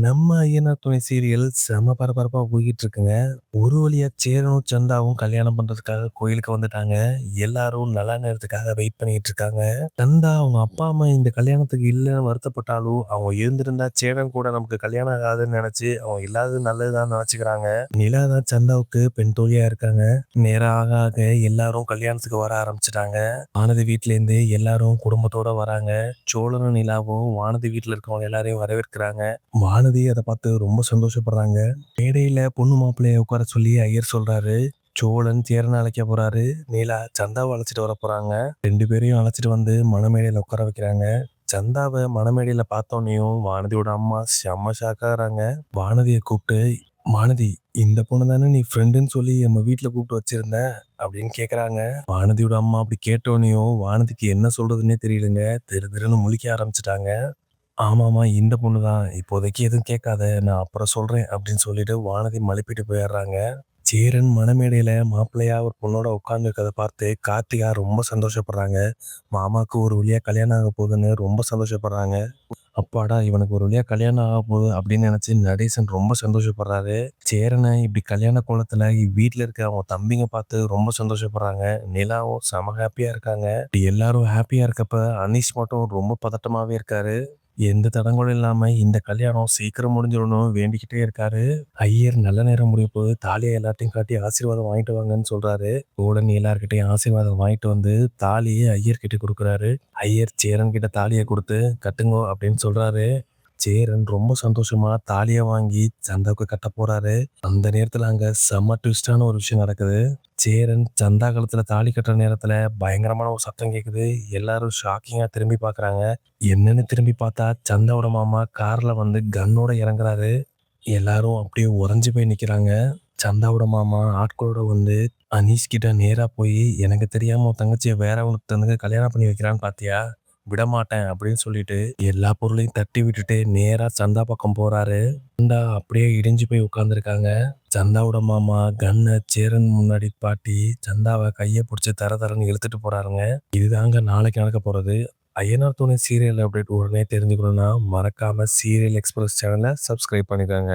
நம்ம ஐயனார் துணை சீரியல் செம பரபரப்பா போய்கிட்டு இருக்குங்க. ஒரு வழியா சேரனும், சந்தாவும் கல்யாணம் பண்றதுக்காக கோயிலுக்கு வந்துட்டாங்க. எல்லாரும் நல்ல நேரத்துக்காக வெயிட் பண்ணிட்டு இருக்காங்க. சந்தா அவங்க அப்பா, அம்மா இந்த கல்யாணத்துக்கு இல்லன்னு வருத்தப்பட்டாலும், அவங்க இருந்திருந்தா சேரன் கூட நமக்கு கல்யாணம் ஆகாதுன்னு நெனச்சு, அவங்க இல்லாதது நல்லதுதான்னு நெனச்சுக்கிறாங்க. நிலா தான் சந்தாவுக்கு பெண் தோழியா இருக்காங்க. நேரம் ஆக ஆக எல்லாரும் கல்யாணத்துக்கு வர ஆரம்பிச்சுட்டாங்க. வானதி வீட்லேருந்து எல்லாரும் குடும்பத்தோட வராங்க. சோழனும் நிலாவும் வானதி வீட்ல இருக்கவங்க எல்லாரையும் வரவேற்கிறாங்க. வானதி அத பார்த்து ரொம்ப சந்தோஷப்படுறாங்க. மேடையில பொண்ணு மாப்பிள்ளைய உட்கார சொல்லி ஐயர் சொல்றாரு. சோழன் சேரன அழைக்க போறாரு. நிலா சந்தாவை அழைச்சிட்டு வர போறாங்க. 2 பேரையும் அழைச்சிட்டு வந்து மணமேடையில உட்கார வைக்கிறாங்க. சந்தாவை மணமேடையில பார்த்தோன்னையும் வானதியோட அம்மா செம்ம ஷாக்காகிறாங்க. வானதியை கூப்பிட்டு, "வானதி, இந்த பொண்ணு தானே நீ ஃப்ரெண்டுன்னு சொல்லி நம்ம வீட்டில் கூப்பிட்டு வச்சிருந்த?" அப்படின்னு கேட்குறாங்க. வானதியோட அம்மா அப்படி கேட்டோன்னையும் வானதிக்கு என்ன சொல்றதுன்னே தெரியலங்க. திரு திருன்னு முழிக்க ஆரம்பிச்சிட்டாங்க. ஆமாமா, இந்த பொண்ணு தான். இப்போதைக்கு எதுவும் கேட்காத. நான் அப்புறம் சொல்றேன் அப்படின்னு சொல்லிட்டு வானதி மழுப்பிட்டு போயிடுறாங்க. சேரன் மணமேடையில மாப்பிள்ளையா ஒரு பொண்ணோட உட்கார்ந்துருக்கத பார்த்து கார்த்திகா ரொம்ப சந்தோஷப்படுறாங்க. மாமாவுக்கு ஒரு வழியா கல்யாணம் ஆக போகுதுன்னு ரொம்ப சந்தோஷப்படுறாங்க. அப்பாடா, இவனுக்கு ஒரு வழியா கல்யாணம் ஆக போகுது அப்படின்னு நினைச்சு நடேசன் ரொம்ப சந்தோஷப்படுறாரு. சேரனை இப்படி கல்யாண கோலத்துல வீட்டுல இருக்க அவங்க தம்பிங்க பார்த்து ரொம்ப சந்தோஷப்படுறாங்க. நிலாவும் செம ஹாப்பியா இருக்காங்க. இப்படி எல்லாரும் ஹாப்பியா இருக்கப்ப அனீஷ் மட்டும் ரொம்ப பதட்டமாவே இருக்காரு. எந்த தடங்களும் இல்லாம இந்த கல்யாணம் சீக்கிரம் முடிஞ்சிடணும் வேண்டிக்கிட்டே இருக்காரு. ஐயர் நல்ல நேரம் முடிய போது தாலியை எல்லாத்தையும் காட்டி ஆசீர்வாதம் வாங்கிட்டு வாங்கன்னு சொல்றாரு. சோழன் எல்லார்கிட்டையும் ஆசீர்வாதம் வாங்கிட்டு வந்து தாலியை ஐயர் கிட்ட கொடுக்குறாரு. ஐயர் சேரன் கிட்ட தாலியை கொடுத்து கட்டுங்கோ அப்படின்னு சொல்றாரு. சேரன் ரொம்ப சந்தோஷமா தாலியை வாங்கி சந்தாவுக்கு கட்ட போறாரு. அந்த நேரத்துல அங்க செம்ம ட்விஸ்டான ஒரு விஷயம் நடக்குது. சேரன் சந்தா கழுத்துல தாலி கட்டுற நேரத்துல பயங்கரமான ஒரு சத்தம் கேக்குது. எல்லாரும் ஷாக்கிங்கா திரும்பி பாக்குறாங்க. என்னன்னு திரும்பி பார்த்தா சந்தாவோட மாமா கார்ல வந்து கன்னோட இறங்குறாரு. எல்லாரும் அப்படியே உறைஞ்சு போய் நிக்கிறாங்க. சந்தாவோட மாமா ஆட்களோட வந்து அனீஷ் கிட்ட நேரா போய், "எனக்கு தெரியாம உன் தங்கச்சியை வேறவங்களுக்கு கல்யாணம் பண்ணி வைக்கிறான்னு பாத்தியா? விடமாட்டேன்" அப்படின்னு சொல்லிட்டு எல்லா பொருளையும் தட்டி விட்டுட்டு நேரா சந்தா பக்கம் போறாரு. சந்தா அப்படியே இடிஞ்சு போய் உட்கார்ந்துருக்காங்க. சந்தாவோட மாமா கன்னை சேரன் முன்னாடி பாட்டி சந்தாவை கையை பிடிச்சி தர தரன்னு இழுத்துட்டு போறாருங்க. இதுதாங்க நாளைக்கு நடக்க போறது. ஐயனார் துணை சீரியல் அப்டேட் உடனே தெரிஞ்சுக்கணும்னா மறக்காம சீரியல் எக்ஸ்பிரஸ் சேனலை சப்ஸ்கிரைப் பண்ணிக்கோங்க.